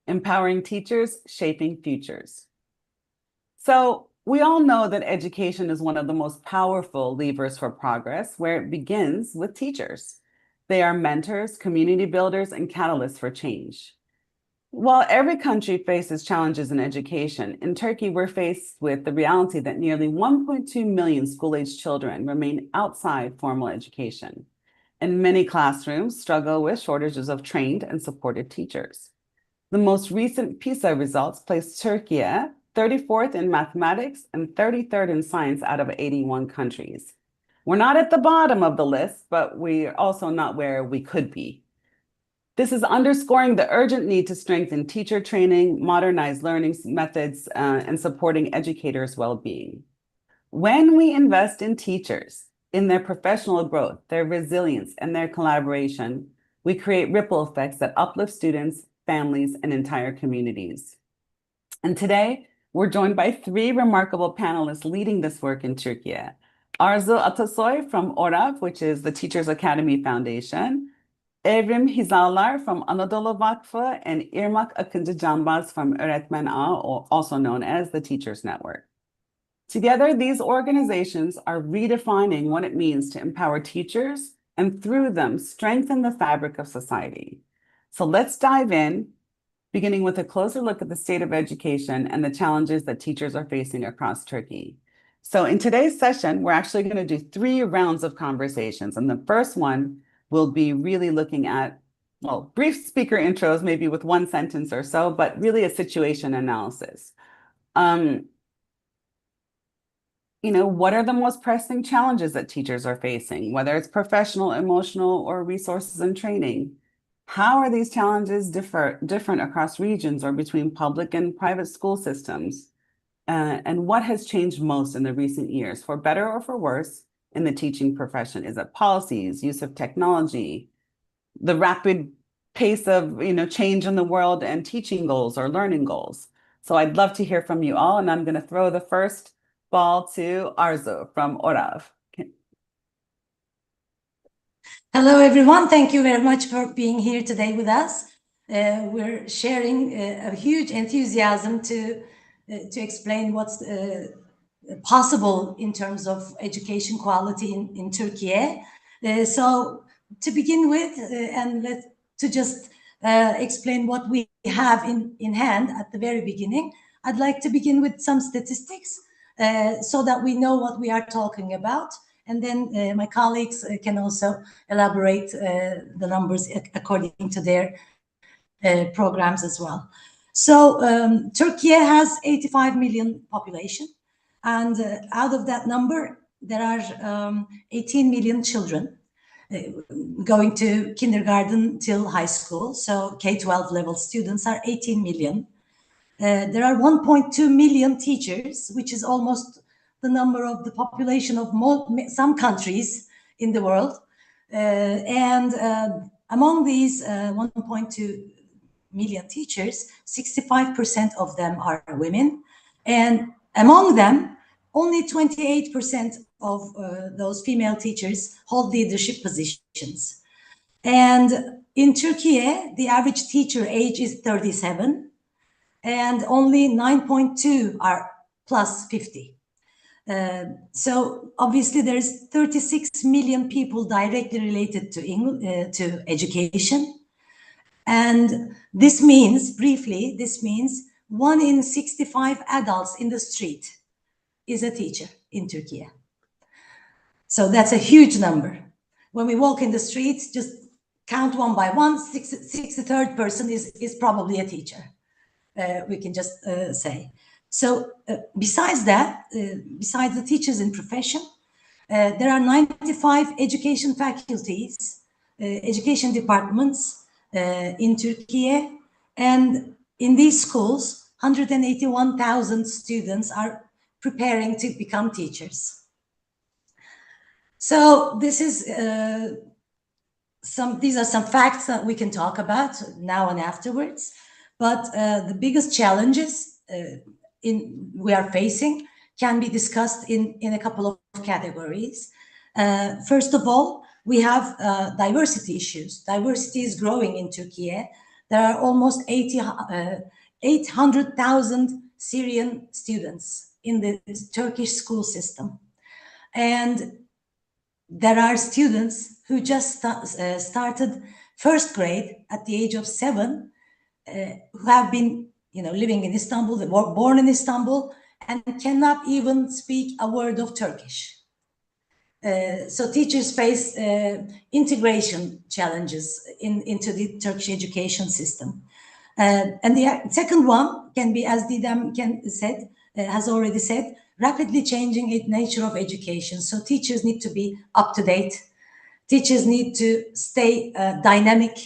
Empowering Teachers, Shaping Futures. So we all know that education is one of the most powerful levers for progress, where it begins with teachers. They are mentors, community builders, and catalysts for change. While every country faces challenges in education, in Turkey, we're faced with the reality that nearly 1.2 million school-aged children remain outside formal education, and many classrooms struggle with shortages of trained and supported teachers. The most recent PISA results placed Turkey 34th in mathematics and 33rd in science out of 81 countries. We're not at the bottom of the list, but we're also not where we could be. This is underscoring the urgent need to strengthen teacher training, modernize learning methods, and supporting educators' well-being. When we invest in teachers, in their professional growth, their resilience, and their collaboration, we create ripple effects that uplift students, families, and entire communities. And today, we're joined by three remarkable panelists leading this work in Turkey. Arzu Atasoy from ORAV, which is the Teachers Academy Foundation, Evrim Hizalar from Anadolu Vakfı, and Irmak Akıncı Canbaz from Öğretmen Ağı, also known as the Teachers Network. Together, these organizations are redefining what it means to empower teachers and through them strengthen the fabric of society. So let's dive in, beginning with a closer look at the state of education and the challenges that teachers are facing across Turkey. So in today's session, we're actually going to do 3 rounds of conversations. And the first one will be really looking at, well, brief speaker intros, maybe with 1 sentence or so, but really a situation analysis. What are the most pressing challenges that teachers are facing, whether it's professional, emotional, or resources and training? How are these challenges different across regions or between public and private school systems? And what has changed most in the recent years, for better or for worse, in the teaching profession? Is it policies, use of technology, the rapid pace of change in the world, and teaching goals or learning goals? So I'd love to hear from you all, and I'm going to throw the first ball to Arzu from ORAV. Hello, everyone. Thank you very much for being here today with us. We're sharing a huge enthusiasm to explain what's possible in terms of education quality in Turkey. So to begin with, and to just explain what we have in hand at the very beginning, I'd like to begin with some statistics so that we know what we are talking about. And then my colleagues can also elaborate the numbers according to their programs as well. So Turkey has 85 million population. And out of that number, there are 18 million children going to kindergarten till high school. So K-12 level students are 18 million. There are 1.2 million teachers, which is almost the number of the population of some countries in the world. And among these 1.2 million teachers, 65% of them are women. And among them, only 28% of those female teachers hold leadership positions. And in Turkey, the average teacher age is 37, and only 9.2 are plus 50. So obviously there's 36 million people directly related to education. And this means, briefly, 1 in 65 adults in the street is a teacher in Turkey. So that's a huge number. When we walk in the streets, just count one by one, 63rd person is probably a teacher. We can just say. So besides that, besides the teachers in profession, there are 95 education faculties, education departments in Turkey. And in these schools, 181,000 students are preparing to become teachers. So this is these are some facts that we can talk about now and afterwards. But the biggest challenges we are facing can be discussed in a couple of categories. First of all, we have diversity issues. Diversity is growing in Turkey. there are almost 800,000 Syrian students in the Turkish school system. And there are students who just started first grade at the age of 7, who have been, living in Istanbul, they were born in Istanbul, and cannot even speak a word of Turkish. So teachers face integration challenges into the Turkish education system. And the second one can be, as Didem has already said, rapidly changing nature of education. So teachers need to be up to date. Teachers need to stay dynamic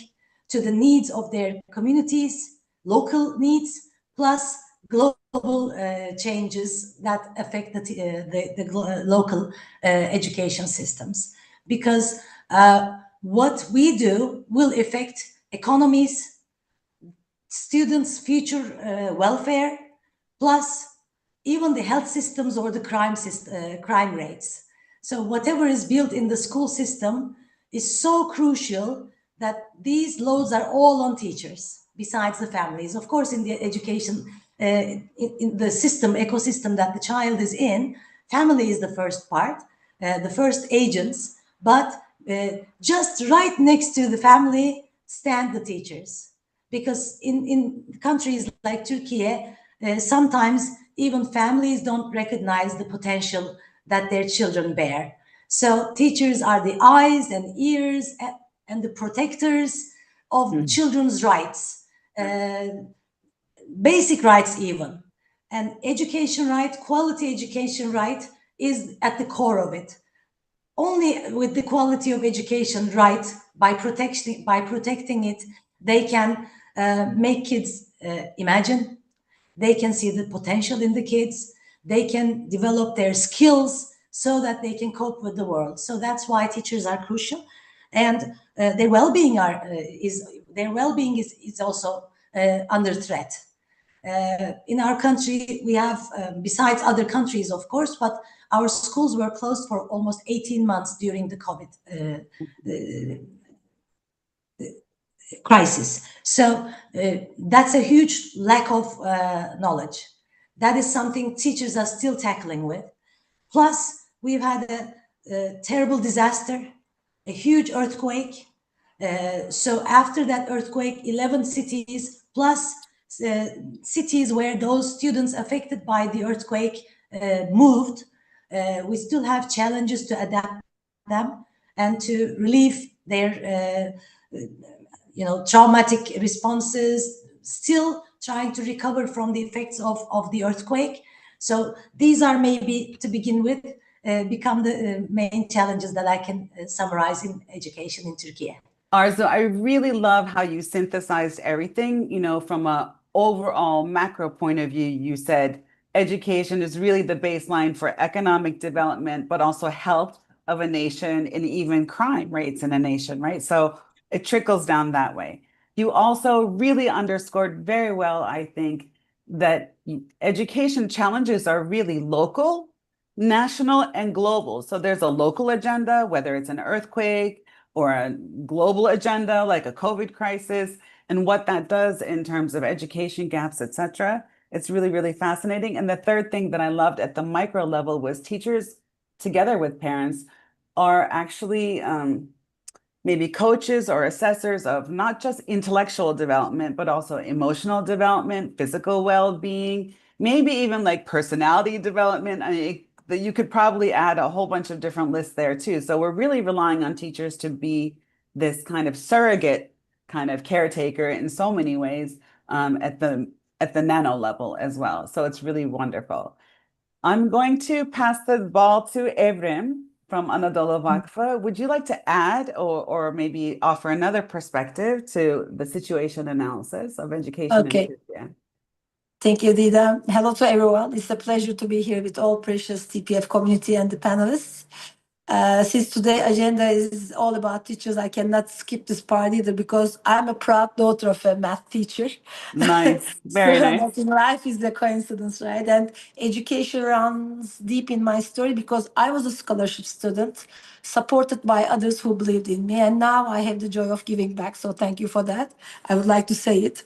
to the needs of their communities, local needs, plus global changes that affect the local education systems. Because what we do will affect economies, students' future welfare, plus even the health systems or the crime rates. So whatever is built in the school system is so crucial that these loads are all on teachers, besides the families. Of course, in the education, in the ecosystem that the child is in, family is the first part, the first agents, but just right next to the family stand the teachers. Because in countries like Turkey, sometimes even families don't recognize the potential that their children bear. So teachers are the eyes and ears and the protectors of children's rights, basic rights even. And education right, quality education right is at the core of it. Only with the quality of education right, by protecting it, they can make kids imagine. They can see the potential in the kids. They can develop their skills so that they can cope with the world. So that's why teachers are crucial, and their well-being is also under threat. In our country, we have, besides other countries, of course, but our schools were closed for almost 18 months during the COVID crisis. So that's a huge lack of knowledge. That is something teachers are still tackling with. Plus, we've had a terrible disaster, a huge earthquake. So after that earthquake, 11 cities plus cities where those students affected by the earthquake moved. We still have challenges to adapt them and to relieve their traumatic responses, still trying to recover from the effects of the earthquake. So these are, maybe to begin with, become the main challenges that I can summarize in education in Turkey. Arzu, I really love how you synthesized everything, from a overall macro point of view. You said education is really the baseline for economic development, but also health of a nation and even crime rates in a nation, right? So it trickles down that way. You also really underscored very well, I think, that education challenges are really local, national, and global. So there's a local agenda, whether it's an earthquake or a global agenda like a COVID crisis, and what that does in terms of education gaps, et cetera. It's really, really fascinating. And the third thing that I loved at the micro level was teachers, together with parents, are actually maybe coaches or assessors of not just intellectual development, but also emotional development, physical well-being, maybe even like personality development. I mean, that you could probably add a whole bunch of different lists there too. So we're really relying on teachers to be this kind of surrogate kind of caretaker in so many ways, at the nano level as well. So it's really wonderful. I'm going to pass the ball to Evrim from Anadolu Vakfı. Would you like to add or maybe offer another perspective to the situation analysis of education in Turkey? Thank you, Dida. Hello to everyone. It's a pleasure to be here with all precious TPF community and the panelists. Since today agenda is all about teachers, I cannot skip this part either because I'm a proud daughter of a math teacher. Nice. Very So nice. nothing life is the coincidence, right? And education runs deep in my story because I was a scholarship student, supported by others who believed in me, and now I have the joy of giving back. So thank you for that. I would like to say it.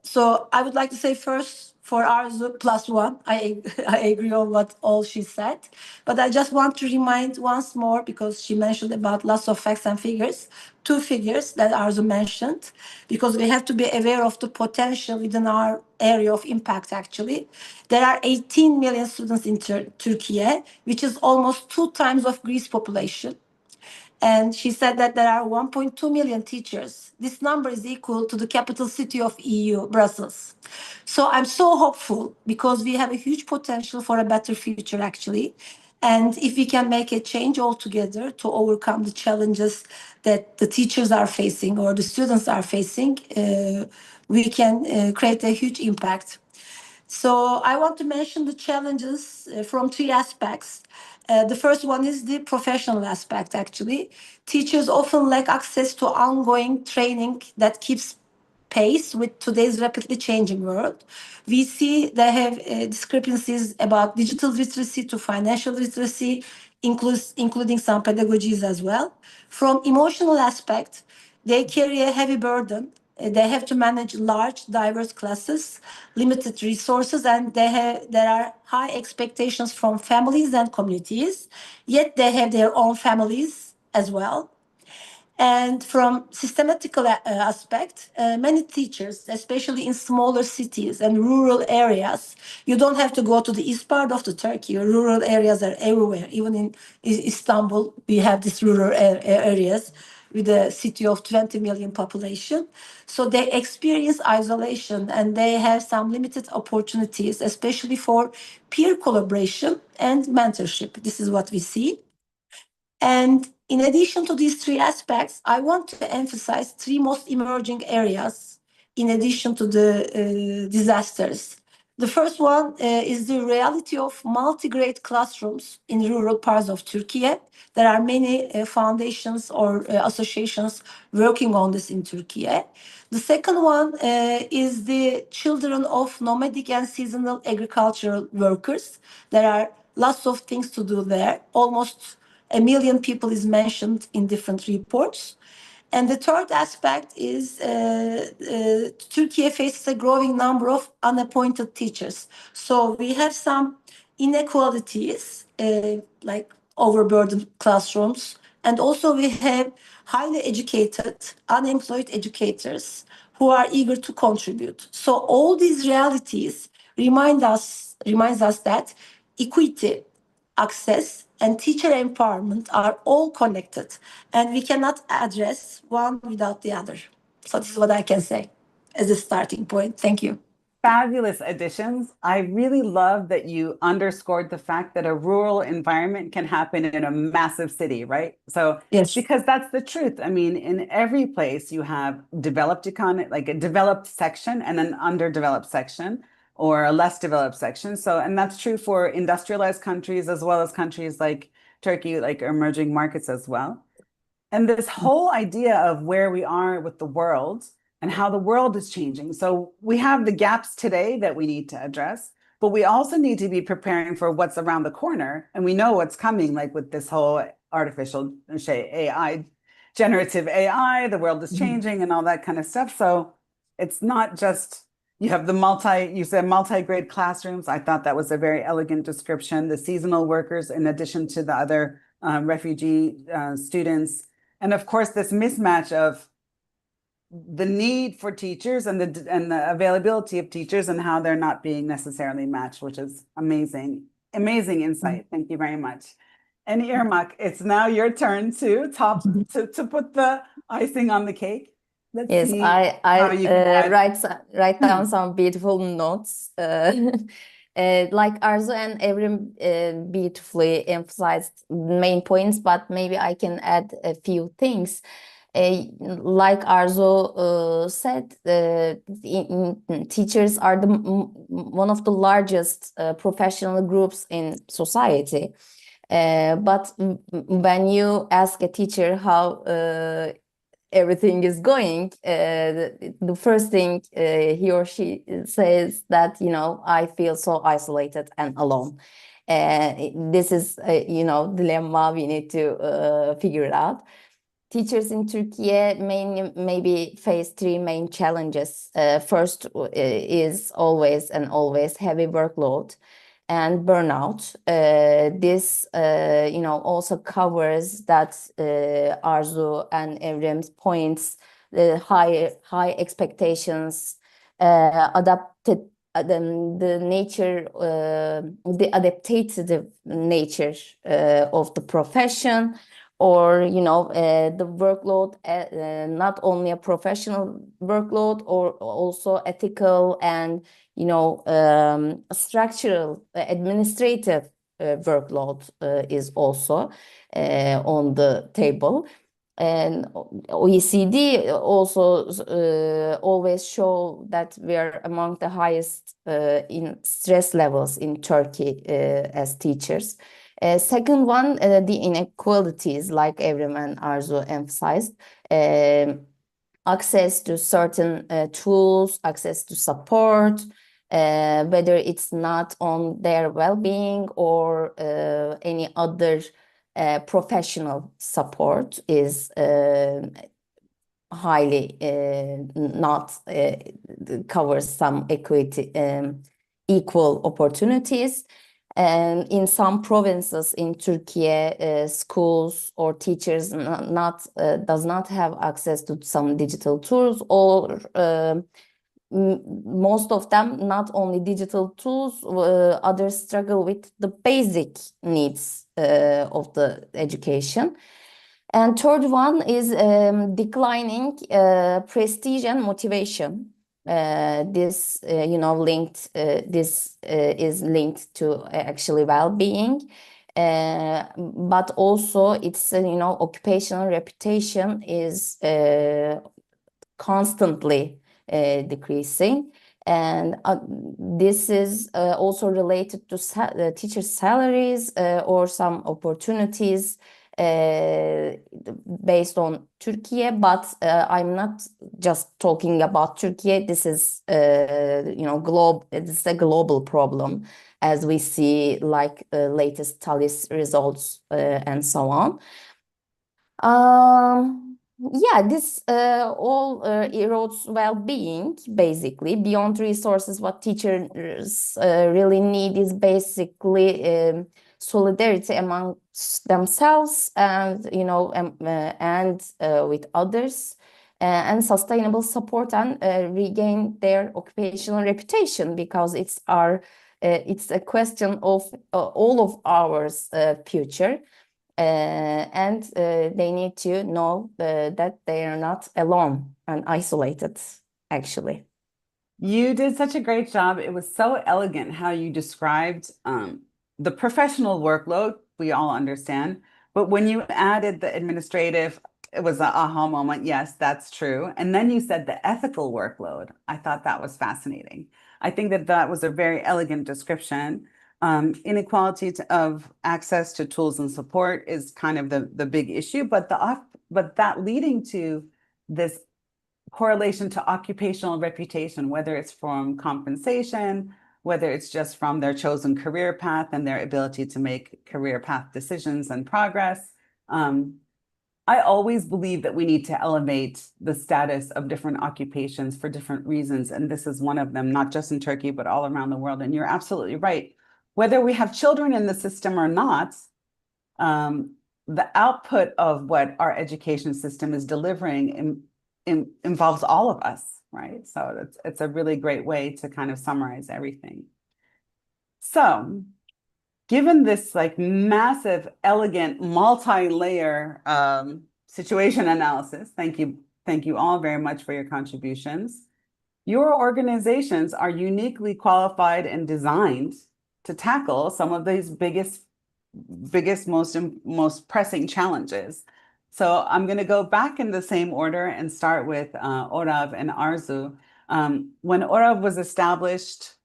So I would like to say first for Arzu plus one. I agree on what all she said, but I just want to remind once more because she mentioned about lots of facts and figures. Two figures that Arzu mentioned, because we have to be aware of the potential within our area of impact. Actually, there are 18 million students in Turkey, which is almost 2 times of Greece population. And she said that there are 1.2 million teachers. This number is equal to the capital city of EU, Brussels. So I'm so hopeful because we have a huge potential for a better future, actually. And if we can make a change altogether to overcome the challenges that the teachers are facing or the students are facing, we can create a huge impact. So I want to mention the challenges from three aspects. The first one is the professional aspect, actually. Teachers often lack access to ongoing training that keeps pace with today's rapidly changing world. We see they have discrepancies about digital literacy to financial literacy, including some pedagogies as well. From emotional aspect, they carry a heavy burden. They have to manage large, diverse classes, limited resources, and there are high expectations from families and communities. Yet they have their own families as well. And from systematical aspect, many teachers, especially in smaller cities and rural areas, you don't have to go to the east part of the Turkey. Rural areas are everywhere. Even in Istanbul, we have these rural areas with a city of 20 million population. So they experience isolation and they have some limited opportunities, especially for peer collaboration and mentorship. This is what we see. And in addition to these three aspects, I want to emphasize three most emerging areas in addition to the disasters. The first one is the reality of multi-grade classrooms in rural parts of Turkey. There are many foundations or associations working on this in Turkey. The second one is the children of nomadic and seasonal agricultural workers. There are lots of things to do there. Almost 1 million people is mentioned in different reports. And the third aspect is Turkey faces a growing number of unappointed teachers. So we have some inequalities, like overburdened classrooms, and also we have highly educated, unemployed educators who are eager to contribute. So all these realities reminds us that equity, access, and teacher empowerment are all connected, and we cannot address one without the other. So this is what I can say as a starting point. Thank you. Fabulous additions. I really love that you underscored the fact that a rural environment can happen in a massive city, right? So, Yes. because that's the truth. I mean, in every place you have developed economy, like a developed section and an underdeveloped section or a less developed section. So, and that's true for industrialized countries as well as countries like Turkey, like emerging markets as well. And this whole idea of where we are with the world and how the world is changing. So we have the gaps today that we need to address, but we also need to be preparing for what's around the corner. And we know what's coming, like with this whole artificial AI, generative AI, the world is changing and all that kind of stuff. So it's not just you have you said multi-grade classrooms. I thought that was a very elegant description. The seasonal workers, in addition to the other refugee students. And of course, this mismatch of the need for teachers and the availability of teachers and how they're not being necessarily matched, which is amazing. Amazing insight. Thank you very much. And Irmak, it's now your turn to put the icing on the cake. Let's Yes, see I how you can add. write down some beautiful notes. Like Arzu and Evrim beautifully emphasized main points, but maybe I can add a few things. Like Arzu said, teachers are one of the largest professional groups in society. But when you ask a teacher how everything is going, the first thing he or she says that, I feel so isolated and alone. This is, dilemma we need to figure it out. Teachers in Turkey maybe face three main challenges. First is always heavy workload and burnout. This, also covers that Arzu and Evrim's points, the high expectations, adapted the nature, the adaptative nature of the profession, or the workload, not only a professional workload, or also ethical and structural administrative workload is also on the table. And OECD also always show that we are among the highest in stress levels in Turkey as teachers. Second one, the inequalities, like Evrim and Arzu emphasized, access to certain tools, access to support, whether it's not on their well-being or any other professional support is highly not covers some equity, equal opportunities. And in some provinces in Turkey, schools or teachers does not have access to some digital tools, or most of them not only digital tools, others struggle with the basic needs of the education. And third one is declining prestige and motivation. This is linked to actually well-being, but also it's occupational reputation is constantly decreasing, and this is also related to teachers' salaries or some opportunities based on Turkey. But I'm not just talking about Turkey. This is this is a global problem, as we see, like latest TALIS results and so on. Yeah, this all erodes well-being, basically. Beyond resources, what teachers really need is basically solidarity among themselves, and with others, and sustainable support, and regain their occupational reputation, because it's a question of all of our future. And they need to know that they are not alone and isolated, actually. You did such a great job. It was so elegant how you described the professional workload, we all understand. But when you added the administrative, it was an aha moment. Yes, that's true. And then you said the ethical workload. I thought that was fascinating. I think that was a very elegant description. Inequality of access to tools and support is kind of the big issue, but that leading to this correlation to occupational reputation, whether it's from compensation, whether it's just from their chosen career path and their ability to make career path decisions and progress. I always believe that we need to elevate the status of different occupations for different reasons. And this is one of them, not just in Turkey, but all around the world. And you're absolutely right. Whether we have children in the system or not, the output of what our education system is delivering involves all of us, right? So it's a really great way to kind of summarize everything. So given this like massive, elegant, multi-layer situation analysis, thank you all very much for your contributions. Your organizations are uniquely qualified and designed to tackle some of these biggest, most pressing challenges. So I'm going to go back in the same order and start with Orav and Arzu. When Orav was established,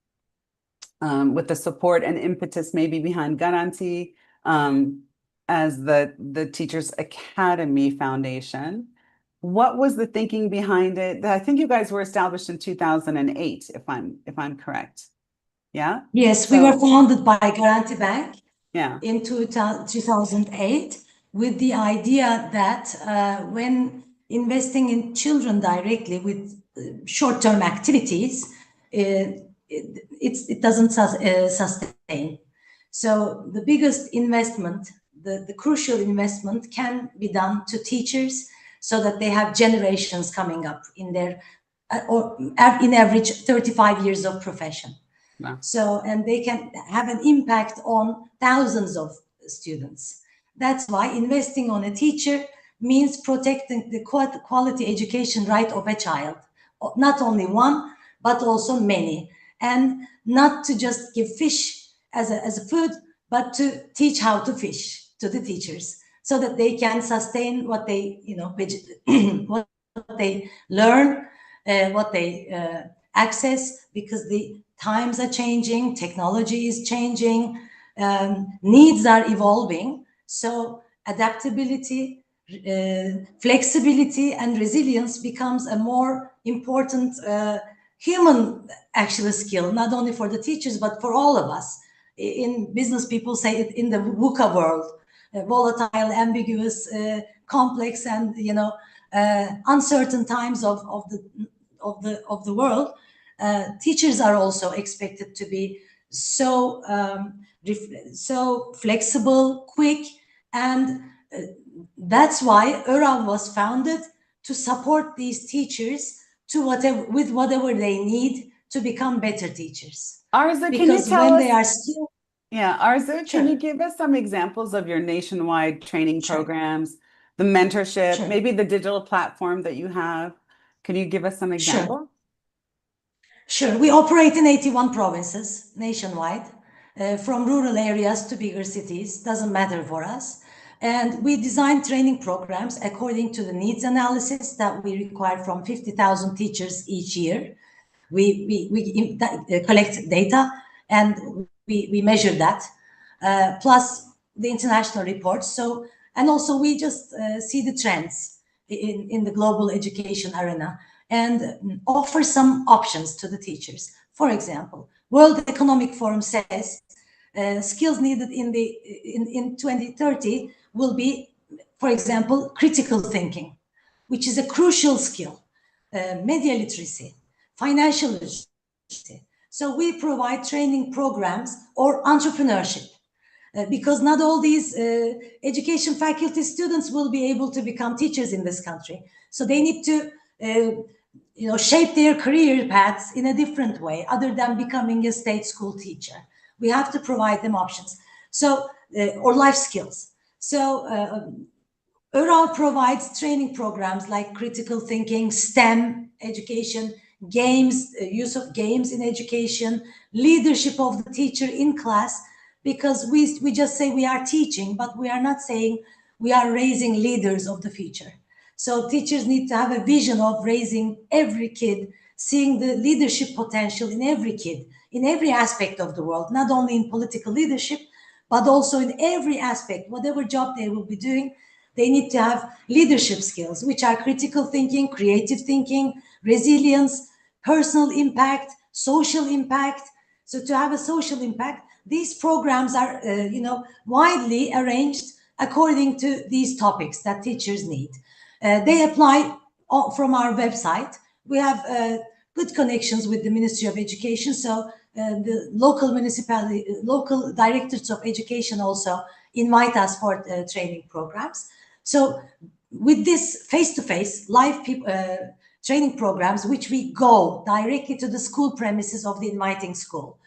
with the support and impetus maybe behind Garanti, as the Teachers Academy Foundation. What was the thinking behind it? I think you guys were established in 2008, if I'm correct. Yeah? Yes, we were founded by Guarantee Bank Yeah. in 2008 with the idea that when investing in children directly with short-term activities, it doesn't sustain. So the biggest investment, the crucial investment can be done to teachers so that they have generations coming up in their, or in average 35 years of profession. Wow. So, and they can have an impact on thousands of students. That's why investing on a teacher means protecting the quality education right of a child, not only one, but also many. And not to just give fish as a food, but to teach how to fish to the teachers so that they can sustain what they, what they learn, what they access, because the times are changing, technology is changing, needs are evolving. So adaptability, flexibility, and resilience becomes a more important human actual skill, not only for the teachers, but for all of us. In business, people say it in the VUCA world, volatile, ambiguous, complex, and uncertain times of the world. Teachers are also expected to be so flexible, quick, and that's why ÖRAV was founded, to support these teachers with whatever they need to become better teachers. Arzu, because can you tell when us? they are still Yeah, Arzu, Sure. can you give us some examples of your nationwide training Sure. programs, the mentorship, Sure. maybe the digital platform that you have? Can you give us some example? Sure. We operate in 81 provinces nationwide, from rural areas to bigger cities, doesn't matter for us. And we design training programs according to the needs analysis that we require from 50,000 teachers each year. We collect data and we measure that, plus the international reports. So, and also we just see the trends in the global education arena and offer some options to the teachers. For example, World Economic Forum says skills needed in 2030 will be, for example, critical thinking, which is a crucial skill, media literacy, financial literacy. So we provide training programs or entrepreneurship, because not all these education faculty students will be able to become teachers in this country. So they need to shape their career paths in a different way other than becoming a state school teacher. We have to provide them options. So, or life skills. So ÖRAV provides training programs like critical thinking, STEM education, games, use of games in education, leadership of the teacher in class, because we just say we are teaching, but we are not saying we are raising leaders of the future. So teachers need to have a vision of raising every kid, seeing the leadership potential in every kid, in every aspect of the world, not only in political leadership, but also in every aspect, whatever job they will be doing. They need to have leadership skills, which are critical thinking, creative thinking, resilience, personal impact, social impact. So to have a social impact, these programs are, widely arranged according to these topics that teachers need. They apply from our website. We have good connections with the Ministry of Education. So the local municipality, local directors of education also invite us for training programs. So with this face-to-face live training programs, which we go directly to the school premises of the inviting school,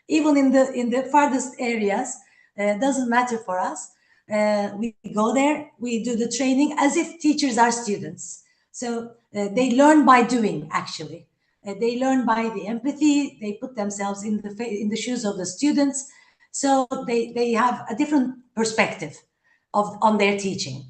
even in the farthest areas, doesn't matter for us. We go there, we do the training as if teachers are students. So they learn by doing, actually. They learn by the empathy, they put themselves in the shoes of the students. So they have a different perspective on their teaching.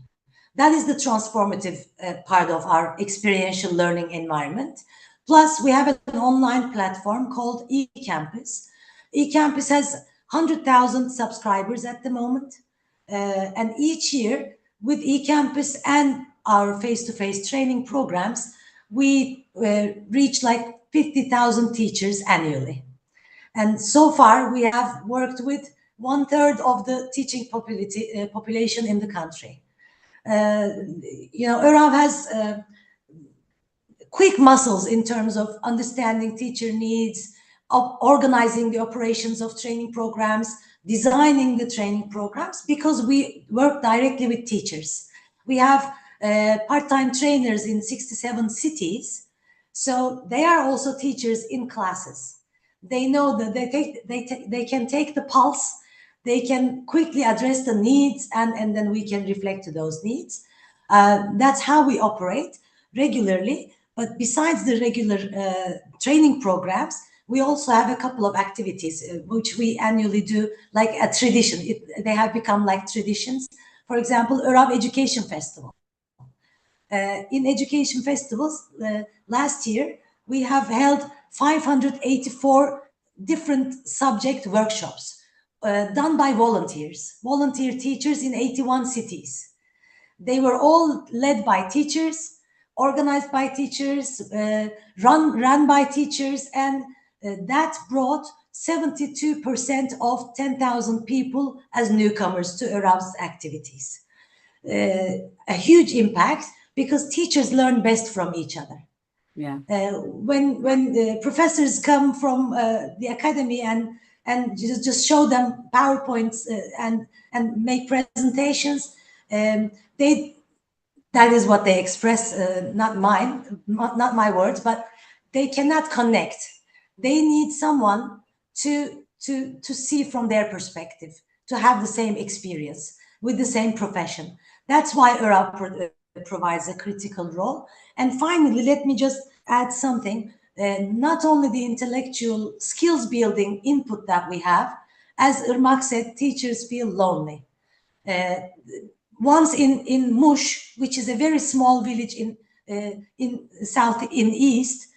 That is the transformative part of our experiential learning environment. Plus, we have an online platform called eCampus. eCampus has 100,000 subscribers at the moment. And each year, with eCampus and our face-to-face training programs, we reach like 50,000 teachers annually. And so far, we have worked with 1/3 of the teaching population in the country. Irav has quick muscles in terms of understanding teacher needs, of organizing the operations of training programs, designing the training programs, because we work directly with teachers. We have part-time trainers in 67 cities, so they are also teachers in classes. They know that they can take the pulse, they can quickly address the needs, and then we can reflect to those needs. That's how we operate regularly. But besides the regular training programs, we also have a couple of activities which we annually do, like a tradition. They have become like traditions. For example, Arab Education Festival. In education festivals, last year, we have held 584 different subject workshops done by volunteer teachers in 81 cities. They were all led by teachers, organized by teachers, run by teachers, and that brought 72% of 10,000 people as newcomers to Arab's activities. A huge impact, because teachers learn best from each other. Yeah. When the professors come from the academy and just show them PowerPoints and make presentations, that is what they express, not my words, but they cannot connect. They need someone to see from their perspective, to have the same experience with the same profession. That's why Arab provides a critical role. And finally, let me just add something. Not only the intellectual skills building input that we have, as Irmak said, teachers feel lonely. Once in Muş, which is a very small village in east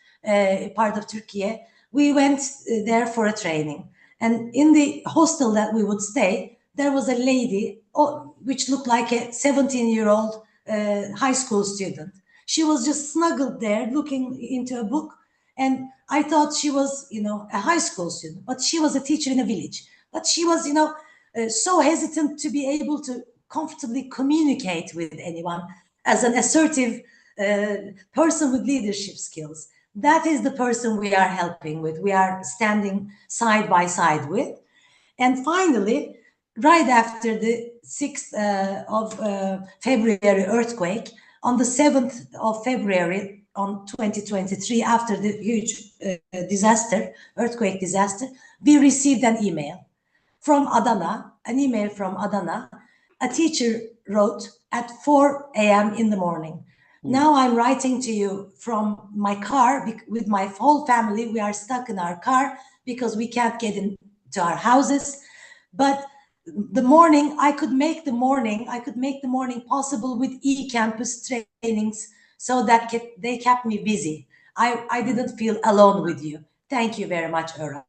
part of Turkey, we went there for a training. And in the hostel that we would stay, there was a lady which looked like a 17-year-old high school student. She was just snuggled there looking into a book. And I thought she was, a high school student, but she was a teacher in a village. But she was, so hesitant to be able to comfortably communicate with anyone as an assertive person with leadership skills. That is the person we are helping with. We are standing side by side with. And finally, right after the 6th of February earthquake, on the 7th of February on 2023, after the huge earthquake disaster, we received an email from Adana, A teacher wrote at 4 a.m. in the morning. Now I'm writing to you from my car with my whole family. We are stuck in our car because we can't get into our houses. But I could make the morning possible with e-campus trainings, so that they kept me busy. I didn't feel alone with you. Thank you very much, Ura.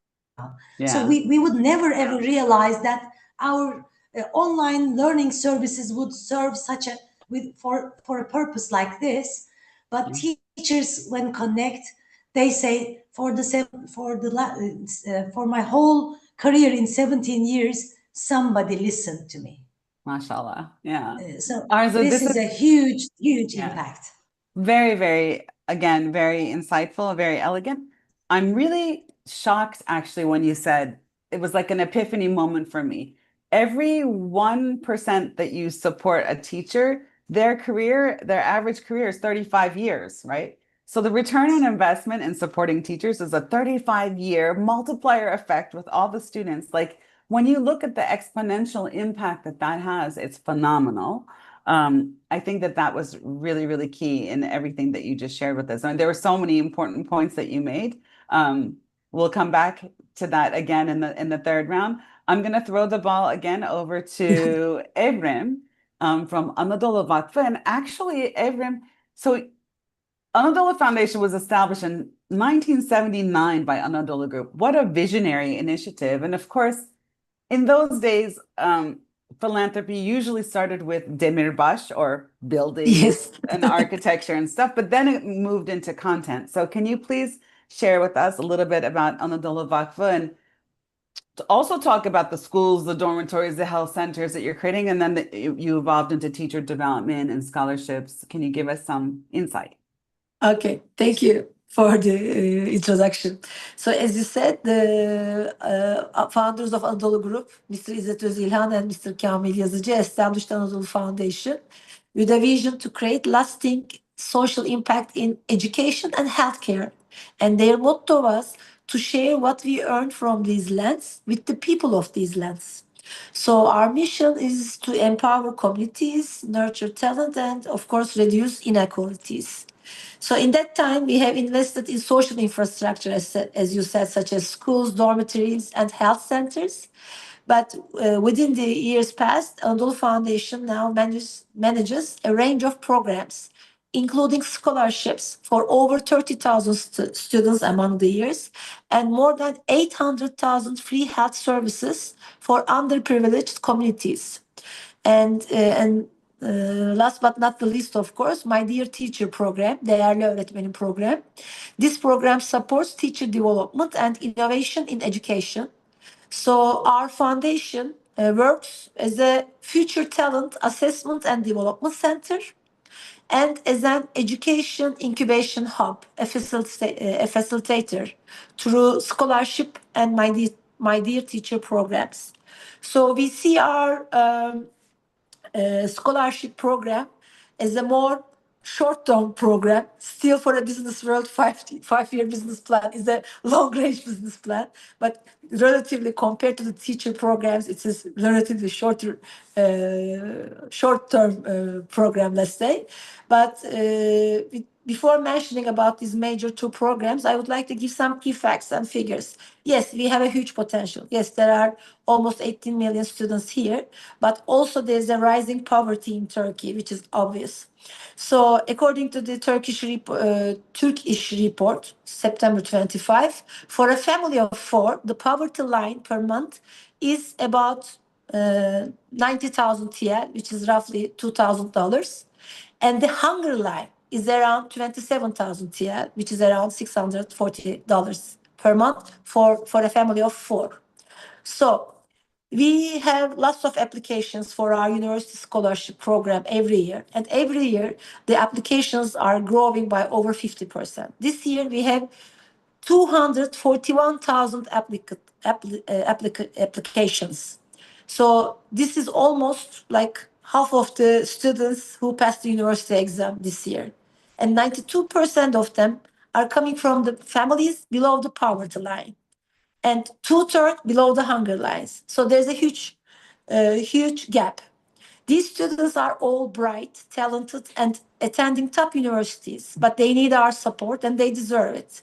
Yeah. So we would never ever realize that our online learning services would serve for a purpose like this. But teachers, when connect, they say, for my whole career in 17 years, somebody listened to me. Mashallah. Yeah. So Arzu, this is a huge impact. Very, very, again, very insightful, very elegant. I'm really shocked, actually, when you said it was like an epiphany moment for me. Every 1% that you support a teacher, their average career is 35 years, right? So the return on investment in supporting teachers is a 35-year multiplier effect with all the students. Like, when you look at the exponential impact that has, it's phenomenal. I think that was really, really key in everything that you just shared with us. And there were so many important points that you made. We'll come back to that again in the third round. I'm going to throw the ball again over to Evrim from Anadolu Vakfı. And actually, Evrim, so Anadolu Foundation was established in 1979 by Anadolu Group. What a visionary initiative. And of course, in those days, philanthropy usually started with demirbaş or building Yes. and architecture and stuff, but then it moved into content. So can you please share with us a little bit about Anadolu Vakfı and to also talk about the schools, the dormitories, the health centers that you're creating, and then you evolved into teacher development and scholarships. Can you give us some insight? Okay, thank you for the introduction. So as you said, the founders of Anadolu Group, Mr. İzzet Özilhan and Mr. Kamil Yazıcı, established Anadolu Foundation with a vision to create lasting social impact in education and healthcare. And their motto was to share what we earned from these lands with the people of these lands. So our mission is to empower communities, nurture talent, and of course, reduce inequalities. So in that time, we have invested in social infrastructure, as you said, such as schools, dormitories, and health centers. But within the years past, Anadolu Foundation now manages a range of programs, including scholarships for over 30,000 students among the years, and more than 800,000 free health services for underprivileged communities. And last but not the least, of course, My Dear Teacher program, Değerli Öğretmenim program. This program supports teacher development and innovation in education. So our foundation works as a future talent assessment and development center and as an education incubation hub, a facilitator through scholarship and My Dear Teacher programs. So we see our scholarship program as a more short-term program. Still, for a business world, five-year business plan is a long-range business plan, but relatively compared to the teacher programs, it's a relatively short-term program, let's say. But before mentioning about these major two programs, I would like to give some key facts and figures. Yes, we have a huge potential. Yes, there are almost 18 million students here, but also there's a rising poverty in Turkey, which is obvious. So according to the Turkish report, September 25, for a family of four, the poverty line per month is about 90,000 TL, which is roughly $2,000. And the hunger line is around 27,000 TL, which is around $640 per month for a family of four. So we have lots of applications for our university scholarship program every year. And every year, the applications are growing by over 50%. This year, we have 241,000 applications. So this is almost like half of the students who passed the university exam this year. And 92% of them are coming from the families below the poverty line and two-thirds below the hunger lines. So there's a huge gap. These students are all bright, talented, and attending top universities, but they need our support and they deserve it.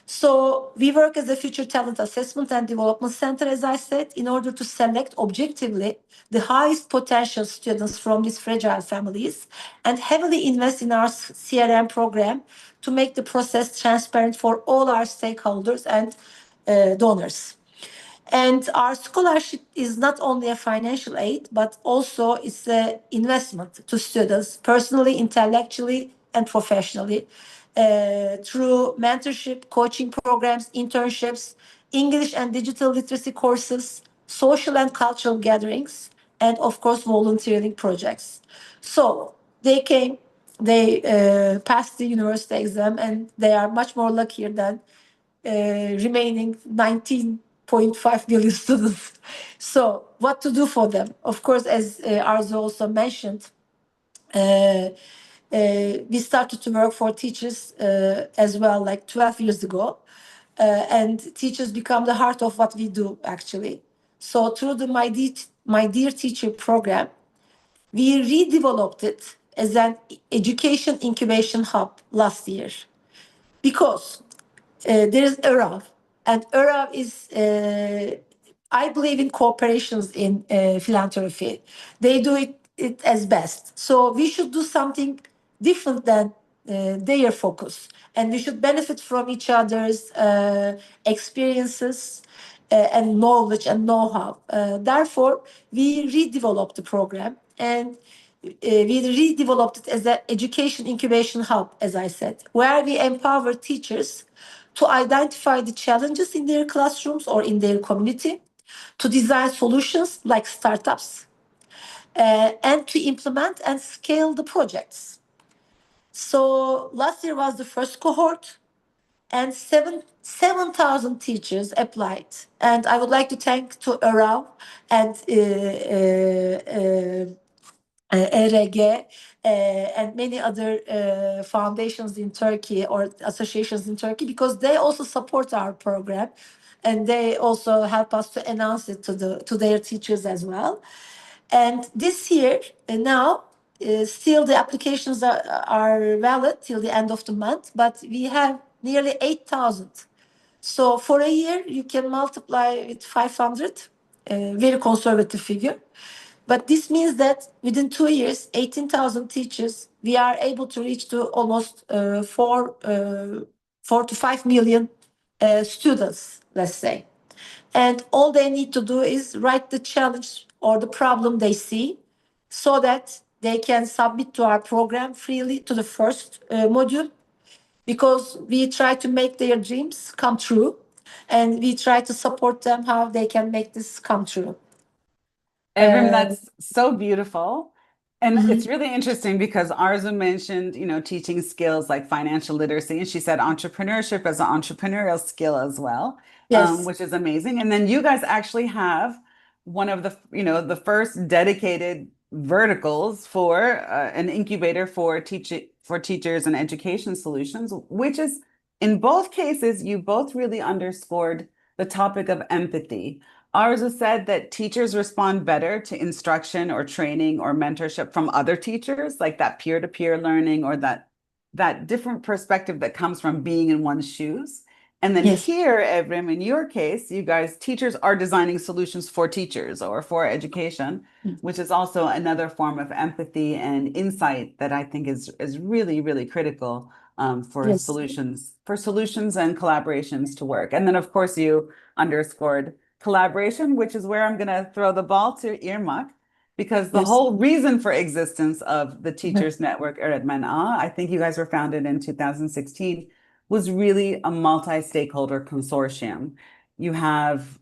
So we work as a future talent assessment and development center, as I said, in order to select objectively the highest potential students from these fragile families and heavily invest in our CRM program to make the process transparent for all our stakeholders and donors. And our scholarship is not only a financial aid, but also it's an investment to students personally, intellectually, and professionally through mentorship, coaching programs, internships, English and digital literacy courses, social and cultural gatherings, and of course, volunteering projects. So they passed the university exam, and they are much more luckier than remaining 19.5 million students. So what to do for them? Of course, as Arzu also mentioned, we started to work for teachers as well, like 12 years ago. And teachers become the heart of what we do, actually. So through the My Dear Teacher program, we redeveloped it as an education incubation hub last year. Because there's ERAV, and ERAV is, I believe in cooperations in philanthropy. They do it as best. So we should do something different than their focus. And we should benefit from each other's experiences and knowledge and know-how. Therefore, we redeveloped the program, and we redeveloped it as an education incubation hub, as I said, where we empower teachers to identify the challenges in their classrooms or in their community, to design solutions like startups, and to implement and scale the projects. So last year was the first cohort, and 7,000 teachers applied. And I would like to thank to Arav and ERG and many other foundations in Turkey or associations in Turkey, because they also support our program, and they also help us to announce it to their teachers as well. And this year, now, still the applications are valid till the end of the month, but we have nearly 8,000. So for a year, you can multiply with 500, very conservative figure. But this means that within 2 years, 18,000 teachers, we are able to reach to almost 4 to 5 million students, let's say. And all they need to do is write the challenge or the problem they see, so that they can submit to our program freely to the first module, because we try to make their dreams come true, and we try to support them how they can make this come true. Evrim, that's so beautiful. And Mhm. it's really interesting because Arzu mentioned, teaching skills like financial literacy, and she said entrepreneurship as an entrepreneurial skill as well, Yes. which is amazing. And then you guys actually have one of the first dedicated verticals for an incubator for teachers and education solutions, which is, in both cases, you both really underscored the topic of empathy. Arzu said that teachers respond better to instruction or training or mentorship from other teachers, like that peer-to-peer learning or that different perspective that comes from being in one's shoes. And then Yes. here, Evrim, in your case, you guys, teachers are designing solutions for teachers or for education, which is also another form of empathy and insight that I think is really, really critical for Yes. solutions and collaborations to work. And then, of course, you underscored collaboration, which is where I'm going to throw the ball to Irmak, because the Yes. whole reason for existence of the Teachers Network Öğretmen Ağı, I think you guys were founded in 2016, was really a multi-stakeholder consortium. You have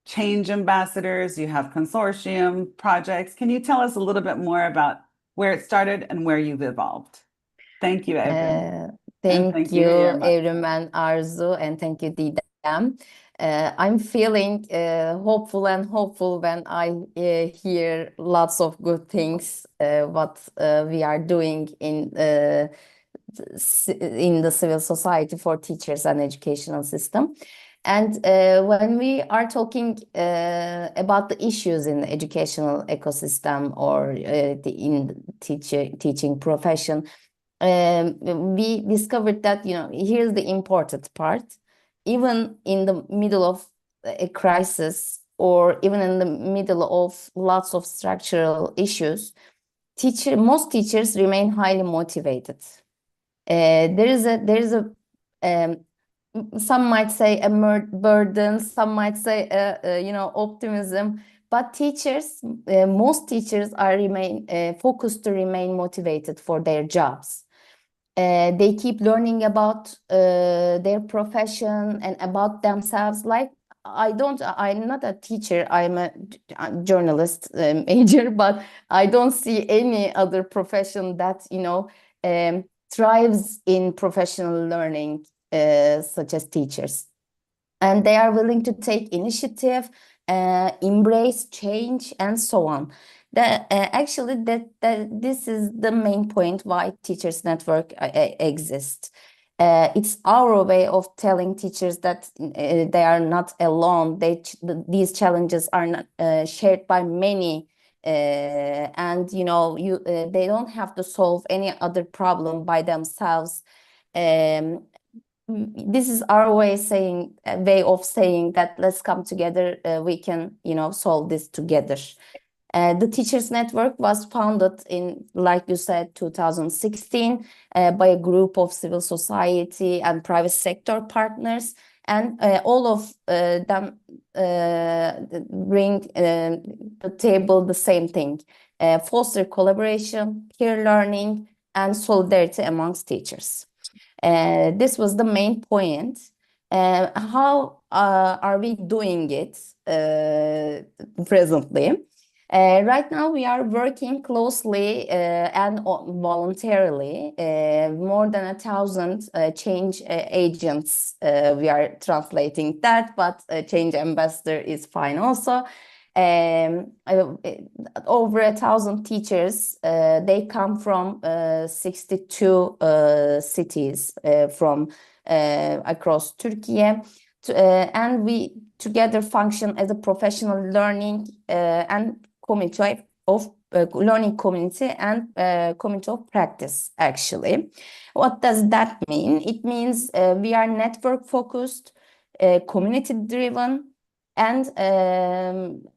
change ambassadors, you have consortium projects. Can you tell us a little bit more about where it started and where you've evolved? Thank you, Evrim. And Thank thank you, you, Irmak. Evrim and Arzu, and thank you, Didem. I'm feeling hopeful when I hear lots of good things what we are doing in the civil society for teachers and educational system. And when we are talking about the issues in the educational ecosystem or in the teaching profession, we discovered that, here's the important part. Even in the middle of a crisis, or even in the middle of lots of structural issues, most teachers remain highly motivated. There is a some might say a burden, some might say optimism, but most teachers are focused to remain motivated for their jobs. They keep learning about their profession and about themselves. Like, I'm not a teacher, I'm a journalist major, but I don't see any other profession that, thrives in professional learning, such as teachers. And they are willing to take initiative, embrace change, and so on. Actually, this is the main point why Teachers Network exists. It's our way of telling teachers that they are not alone. These challenges are not shared by many, and they don't have to solve any other problem by themselves. This is our way of saying that let's come together. We can, solve this together. The Teachers Network was founded in, like you said, 2016 by a group of civil society and private sector partners, and all of them bring to the table the same thing, foster collaboration, peer learning, and solidarity amongst teachers. This was the main point. How are we doing it presently? Right now, we are working closely and voluntarily. More than 1,000 change agents. We are translating that, but change ambassador is fine also. Over 1,000 teachers. They come from 62 cities from across Turkey. And we together function as a professional learning and community of learning community and community of practice, actually. What does that mean? It means we are network focused, community driven, and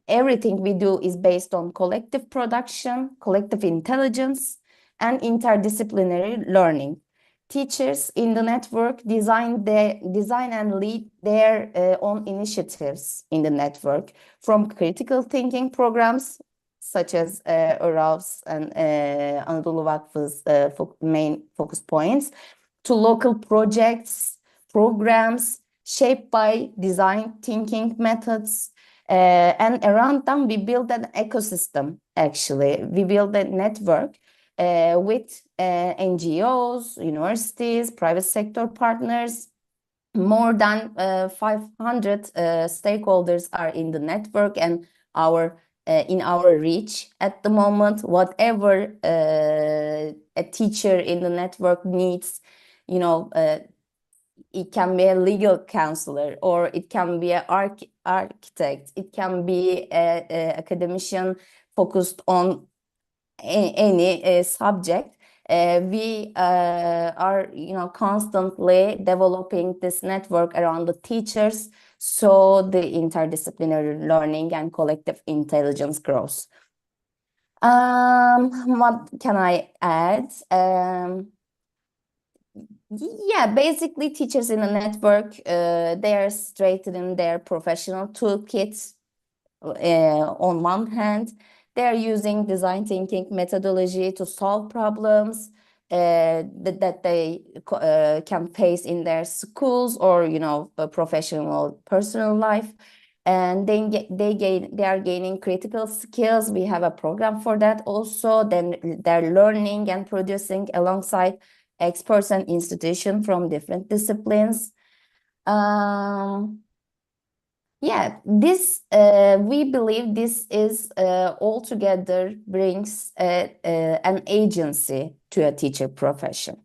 everything we do is based on collective production, collective intelligence, and interdisciplinary learning. Teachers in the network design and lead their own initiatives in the network, from critical thinking programs such as Öral's and Anadolu Vakfı's main focus points, to local projects, programs shaped by design thinking methods. And around them, we build an ecosystem, actually. We build a network with NGOs, universities, private sector partners. More than 500 stakeholders are in the network and in our reach at the moment. Whatever a teacher in the network needs, it can be a legal counselor, or it can be an architect, it can be an academician focused on any subject. We are constantly developing this network around the teachers, so the interdisciplinary learning and collective intelligence grows. What can I add? Yeah, basically teachers in a network, they are strengthening their professional toolkits. On one hand, they are using design thinking methodology to solve problems that they can face in their schools or professional personal life. And then they are gaining critical skills. We have a program for that also. Then they're learning and producing alongside experts and institutions from different disciplines. Yeah, we believe this is altogether brings an agency to a teacher profession.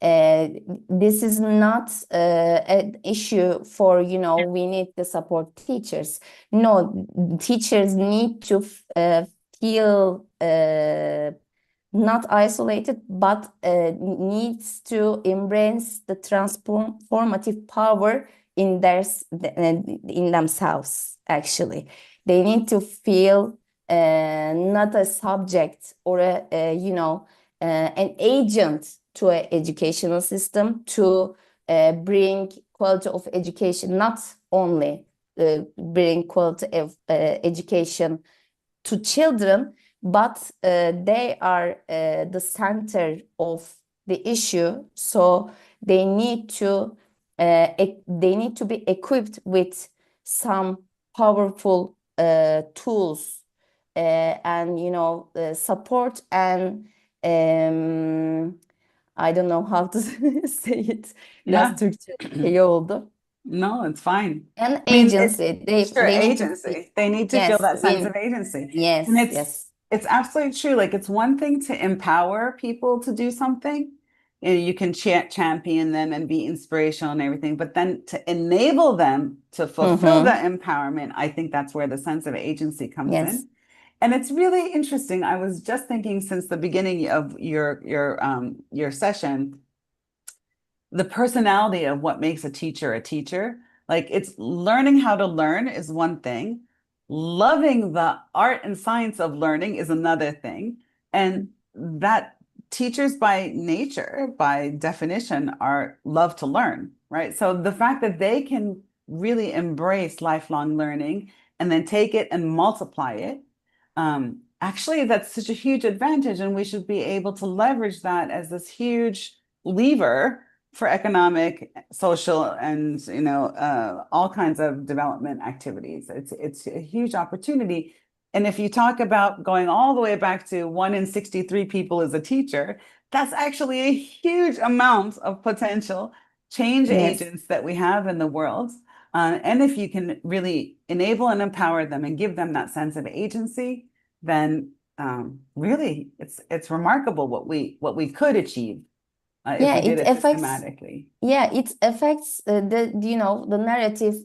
This is not an issue for, we need to support teachers. No, teachers need to feel not isolated, but needs to embrace the transformative power in themselves, actually. They need to feel not a subject or an agent to an educational system to bring quality of education, not only bring quality of education to children, but they are the center of the issue. So they need to be equipped with some powerful tools and support and I don't know how to say it. Yeah. Biraz Türkçe oldu. No, it's fine. And I mean, agency. Sure, They need to agency. They need to feel that sense of agency. Yes, And yes. it's absolutely true. Like, it's one thing to empower people to do something. You can champion them and be inspirational and everything, but then to enable them to fulfill the empowerment, I think that's where the sense of agency comes in. And it's really interesting. I was just thinking, since the beginning of your session, the personality of what makes a teacher. Like, it's learning how to learn is one thing. Loving the art and science of learning is another thing. And that teachers by nature, by definition, love to learn, right? So the fact that they can really embrace lifelong learning and then take it and multiply it, actually, that's such a huge advantage, and we should be able to leverage that as this huge lever for economic, social, and all kinds of development activities. It's a huge opportunity. And if you talk about going all the way back to 1 in 63 people is a teacher, that's actually a huge amount of potential change Yes. agents that we have in the world. And if you can really enable and empower them and give them that sense of agency, then really it's remarkable what we could achieve if Yeah, we did it it affects. systematically. Yeah, it affects the narrative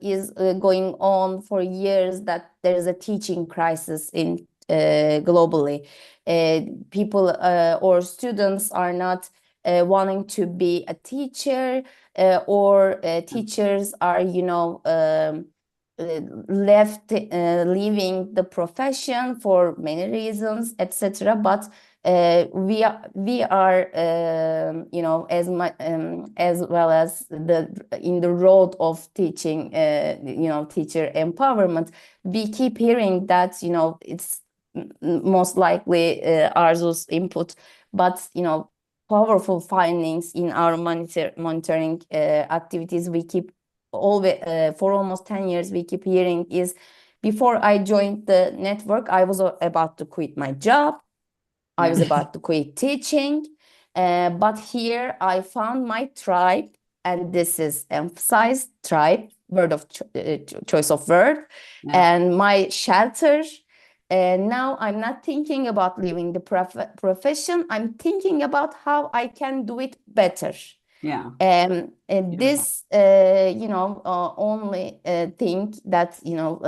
is going on for years that there is a teaching crisis in globally. People or students are not wanting to be a teacher, or teachers are left leaving the profession for many reasons, etc. But we are as well as in the road of teaching, teacher empowerment. We keep hearing that it's most likely Arzu's input, but powerful findings in our monitoring activities. We keep always for almost 10 years we keep hearing is, before I joined the network, I was about to quit my job. I was about to quit teaching, but here I found my tribe, and this is emphasized tribe, word of choice of word, and my shelter. And now I'm not thinking about leaving the profession. I'm thinking about how I can do it better. Yeah. And this, only thing that,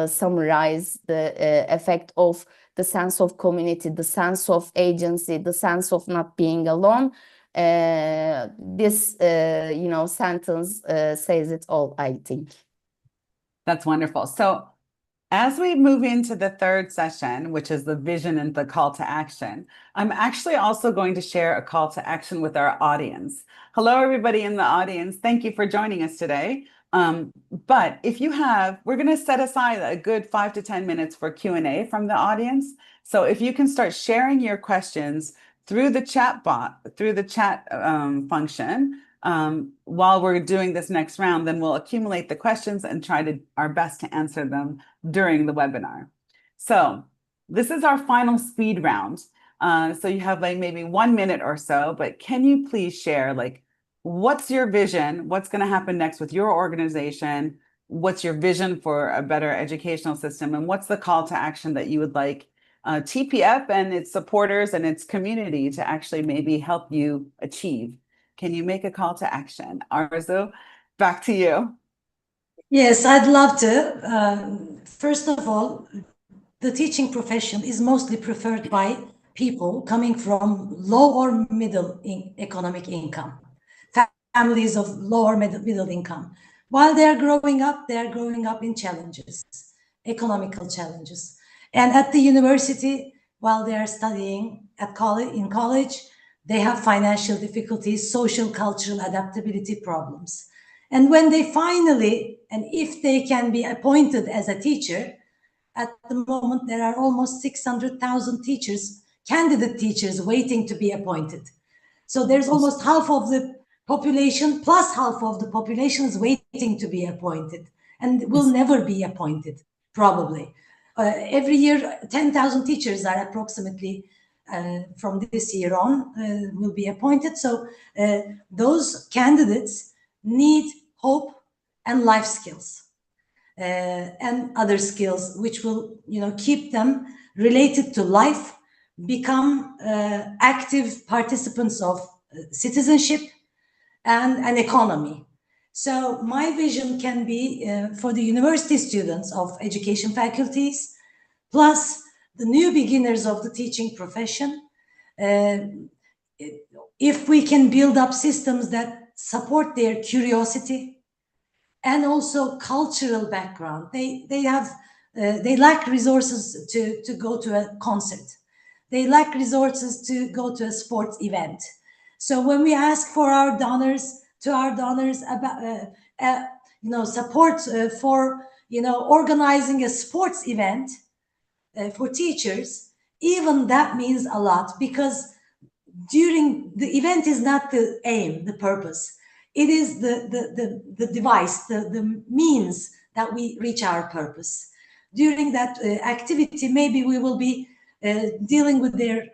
summarize the effect of the sense of community, the sense of agency, the sense of not being alone. This, sentence says it all, I think. That's wonderful. So as we move into the third session, which is the vision and the call to action, I'm actually also going to share a call to action with our audience. Hello, everybody in the audience. Thank you for joining us today. But if you have, we're going to set aside a good 5 to 10 minutes for Q&A from the audience. So if you can start sharing your questions through the chat function, while we're doing this next round, then we'll accumulate the questions and try our best to answer them during the webinar. So this is our final speed round. So you have like maybe 1 minute or so, but can you please share what's your vision? What's going to happen next with your organization? What's your vision for a better educational system? And what's the call to action that you would like TPF and its supporters and its community to actually maybe help you achieve? Can you make a call to action? Arzu, back to you. Yes, I'd love to. First of all, the teaching profession is mostly preferred by people coming from low or middle economic income, families of low or middle income. While they're growing up in challenges, economical challenges. And at the university, while they are studying in college, they have financial difficulties, social, cultural adaptability problems. And when they finally, and if they can be appointed as a teacher, at the moment, there are almost 600,000 teachers, candidate teachers waiting to be appointed. So there's almost half of the population, plus half of the population is waiting to be appointed and will never be appointed, probably. Every year, 10,000 teachers are approximately from this year on will be appointed. So those candidates need hope and life skills. And other skills which will keep them related to life, become active participants of citizenship and an economy. So my vision can be for the university students of education faculties, plus the new beginners of the teaching profession, if we can build up systems that support their curiosity, and also cultural background. They lack resources to go to a concert. They lack resources to go to a sports event. So when we ask for our donors about support for, organizing a sports event for teachers, even that means a lot, because during the event is not the aim, the purpose. It is the device, the means that we reach our purpose. During that activity, maybe we will be dealing with their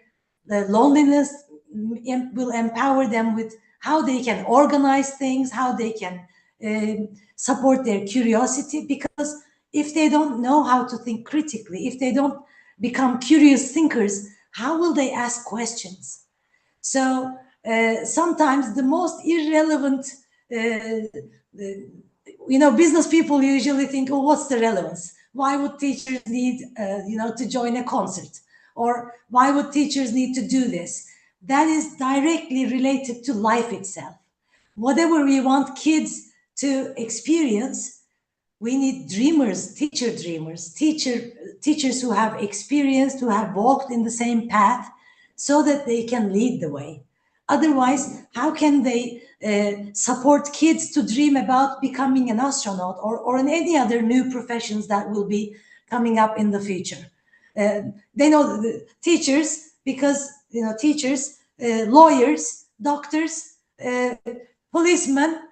loneliness, will empower them with how they can organize things, how they can support their curiosity. Because if they don't know how to think critically, if they don't become curious thinkers, how will they ask questions? So sometimes the most irrelevant, business people usually think, oh, what's the relevance? Why would teachers need, to join a concert? Or why would teachers need to do this? That is directly related to life itself. Whatever we want kids to experience, we need dreamers, teachers who have experienced, who have walked in the same path, so that they can lead the way. Otherwise, how can they support kids to dream about becoming an astronaut or in any other new professions that will be coming up in the future? They know the teachers, because teachers, lawyers, doctors, policemen,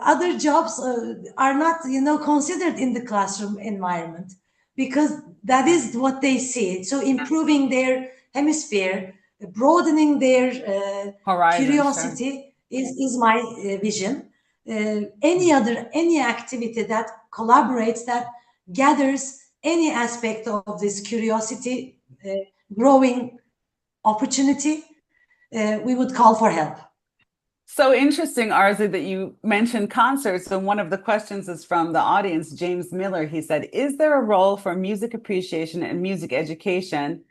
other jobs are not considered in the classroom environment, because that is what they see. So improving their hemisphere, broadening their Horizon, curiosity is my vision. Any activity that collaborates, that gathers any aspect of this curiosity, growing opportunity, we would call for help. So interesting, Arzu, that you mentioned concerts. And one of the questions is from the audience, James Miller. He said, is there a role for music appreciation and music education?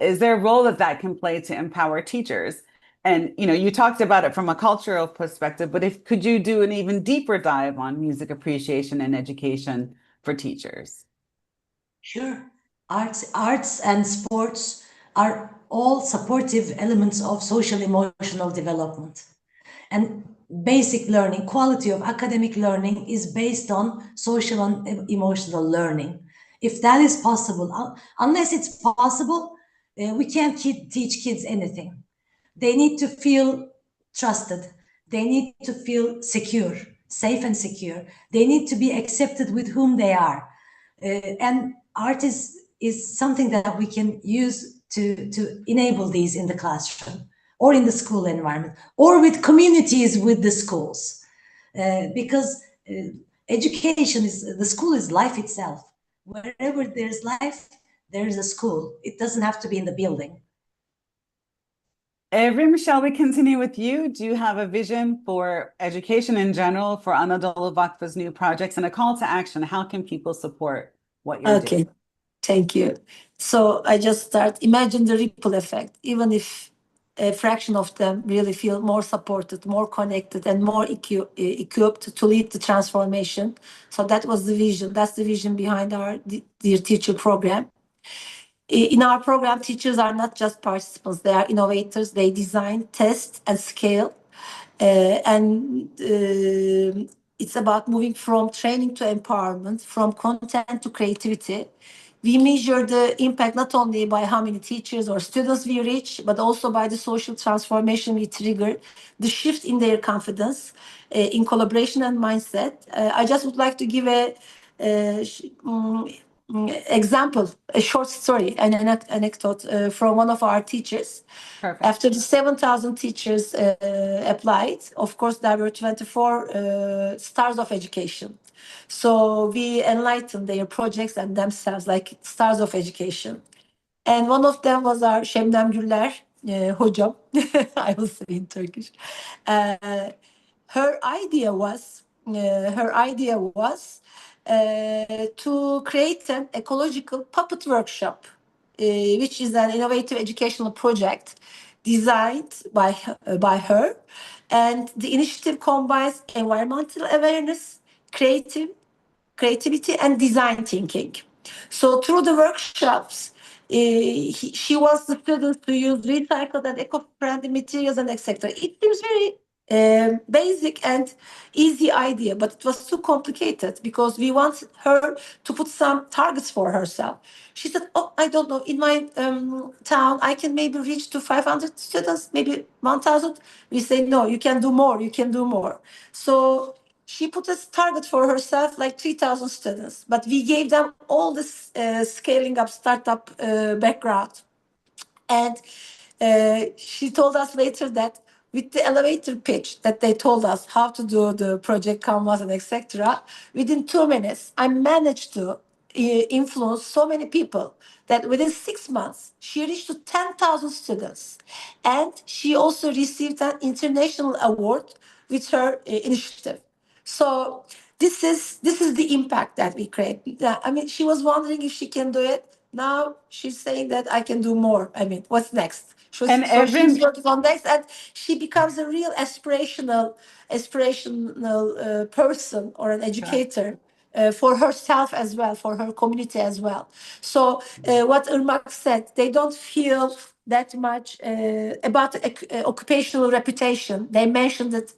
Is there a role that can play to empower teachers? And you talked about it from a cultural perspective, but could you do an even deeper dive on music appreciation and education for teachers? Sure. Arts and sports are all supportive elements of social emotional development. And basic learning, quality of academic learning, is based on social and emotional learning. If that is possible, unless it's possible, we can't teach kids anything. They need to feel trusted. They need to feel secure, safe and secure. They need to be accepted with whom they are. And art is something that we can use to enable these in the classroom, or in the school environment, or with communities, with the schools. Because education the school is life itself. Wherever there's life, there's a school. It doesn't have to be in the building. Evrim, shall we continue with you? Do you have a vision for education in general, for Anadolu Vakfı's new projects, and a call to action? How can people support what you're doing? Okay, thank you. So I just start, imagine the ripple effect. Even if a fraction of them really feel more supported, more connected, and more equipped to lead the transformation. So that was the vision. That's the vision behind our Dear Teacher program. In our program, teachers are not just participants, they are innovators. They design, test, and scale. It's about moving from training to empowerment, from content to creativity. We measure the impact not only by how many teachers or students we reach, but also by the social transformation we trigger, the shift in their confidence, in collaboration and mindset. I just would like to give a example, a short story, an anecdote from one of our teachers. Perfect. After the 7,000 teachers applied, of course, there were 24 stars of education. So we enlightened their projects and themselves like stars of education. And one of them was our Şebnem Güller hocam. I will say in Turkish. Her idea was to create an ecological puppet workshop, which is an innovative educational project designed by her. And the initiative combines environmental awareness, creativity, and design thinking. So through the workshops, she wants the students to use recycled and eco-friendly materials and etc. It seems very basic and easy idea, but it was too complicated because we want her to put some targets for herself. She said, "Oh, I don't know. In my town, I can maybe reach to 500 students, maybe 1,000." We say, "No, you can do more. You can do more." So she put a target for herself like 3,000 students, but we gave them all this scaling up startup background. And she told us later that with the elevator pitch that they told us how to do the project canvas and etc., within 2 minutes, I managed to influence so many people that within 6 months, she reached to 10,000 students. And she also received an international award with her initiative. So this is the impact that we create. Yeah, I mean, she was wondering if she can do it. Now she's saying that I can do more. I mean, what's next? And So she's Evrim, working on next, and she becomes a real aspirational person or an educator for herself as well, for her community as well. So what Irmak said, they don't feel that much about occupational reputation. They mentioned it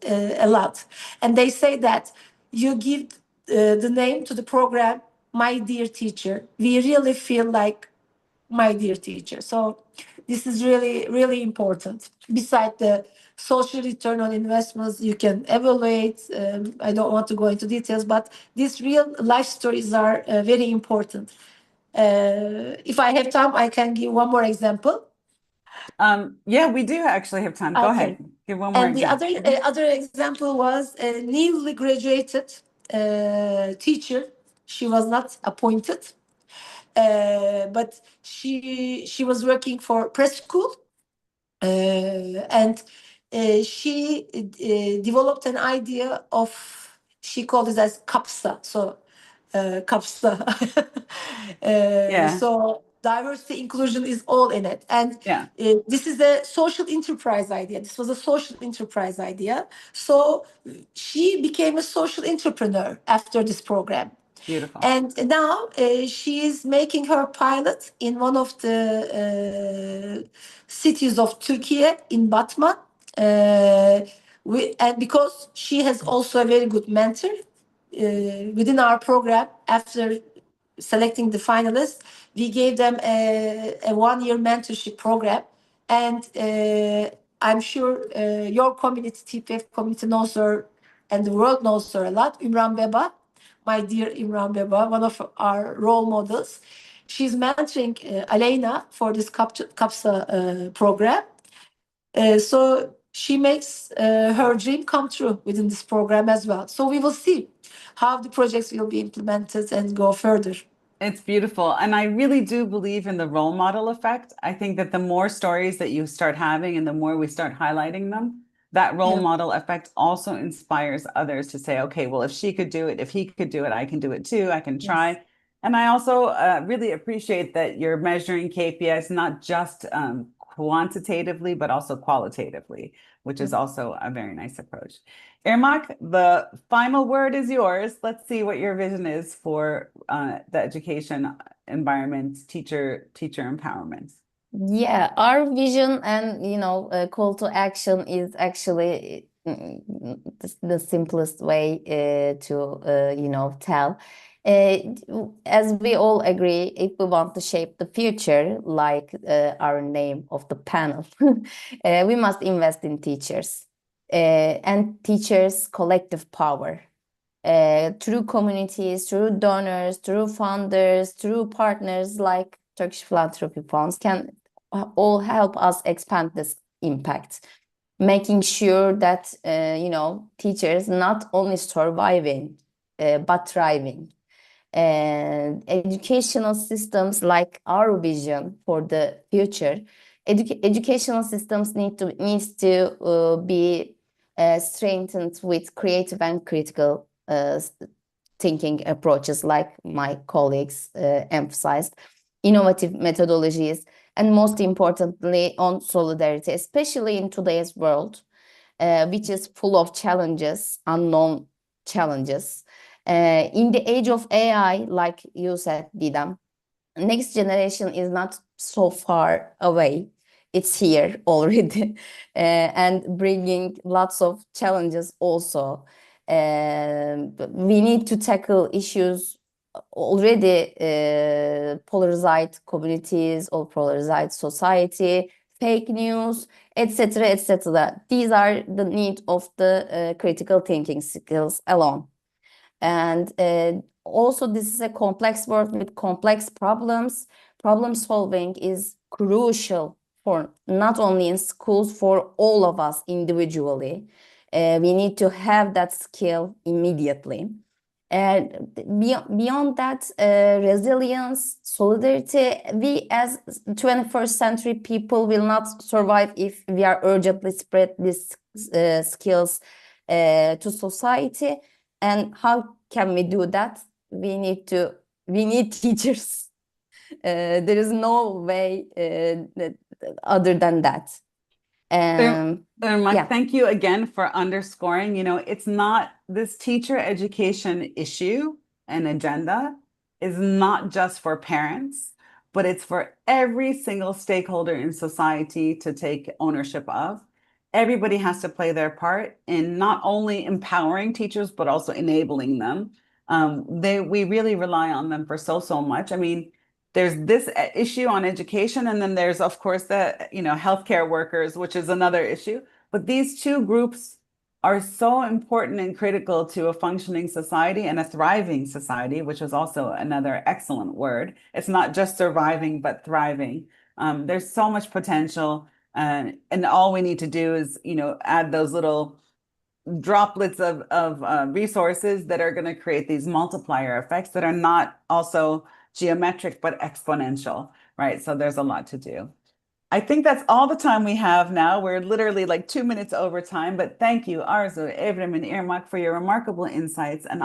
a lot, and they say that you give the name to the program, my dear teacher. We really feel like my dear teacher. So this is really, really important. Beside the social return on investments, you can evaluate. I don't want to go into details, but these real life stories are very important. If I have time, I can give one more example. yeah, we do actually have time. Go ahead. Okay. Give one more And the example. other example was a newly graduated teacher. She was not appointed, but she was working for press school, and she developed an idea of, she called it as kapsa. So kapsa. Yeah. So diversity inclusion is all in it, and Yeah. this is a social enterprise idea. This was a social enterprise idea. So she became a social entrepreneur after this program. Beautiful. And now she is making her pilot in one of the cities of Turkey, in Batman. And because she has also a very good mentor within our program, after selecting the finalists, we gave them a 1-year mentorship program. And I'm sure your community, TPF community, knows her, and the world knows her a lot. Ümran Beba, my dear Imran Beba, one of our role models. She's mentoring Aleyna for this CAPSA program. So she makes her dream come true within this program as well. So we will see how the projects will be implemented and go further. It's beautiful. And I really do believe in the role model effect. I think that the more stories that you start having and the more we start highlighting them, that role Yeah. model effect also inspires others to say, okay, well, if she could do it, if he could do it, I can do it too. I can try. Yes. And I also really appreciate that you're measuring KPIs not just quantitatively, but also qualitatively, which is also a very nice approach. Irmak, the final word is yours. Let's see what your vision is for the education environment, teacher empowerment. Yeah, our vision and call to action is actually the simplest way to tell. As we all agree, if we want to shape the future, like our name of the panel, we must invest in teachers and teachers' collective power. Through communities, through donors, through funders, through partners like Turkish Philanthropy funds can all help us expand this impact, making sure that teachers not only surviving but thriving. And educational systems, like our vision for the future, educational systems needs to be strengthened with creative and critical thinking approaches, like my colleagues emphasized, innovative methodologies, and most importantly, on solidarity, especially in today's world, which is full of challenges, unknown challenges. In the age of AI, like you said, Didem, next generation is not so far away. it's here already, and bringing lots of challenges also. We need to tackle issues already, polarized communities or polarized society, fake news, etc., etc. These are the need of the critical thinking skills alone. And also, this is a complex world with complex problems. Problem solving is crucial for not only in schools, for all of us individually. We need to have that skill immediately. And beyond that, resilience, solidarity, we as 21st century people will not survive if we are urgently spread these skills to society. And how can we do that? We need teachers. There is no way other than that. Mike, Yeah. thank you again for underscoring, it's not this teacher education issue and agenda is not just for parents, but it's for every single stakeholder in society to take ownership of. Everybody has to play their part in not only empowering teachers, but also enabling them. We really rely on them for so much. I mean, there's this issue on education, and then there's, of course, the healthcare workers, which is another issue. But these two groups are so important and critical to a functioning society and a thriving society, which is also another excellent word. It's not just surviving, but thriving. There's so much potential, and all we need to do is, add those little droplets of resources that are going to create these multiplier effects that are not also geometric, but exponential, right? So there's a lot to do. I think that's all the time we have now. We're literally like 2 minutes over time, but thank you, Arzu, Evrim, and Irmak for your remarkable insights and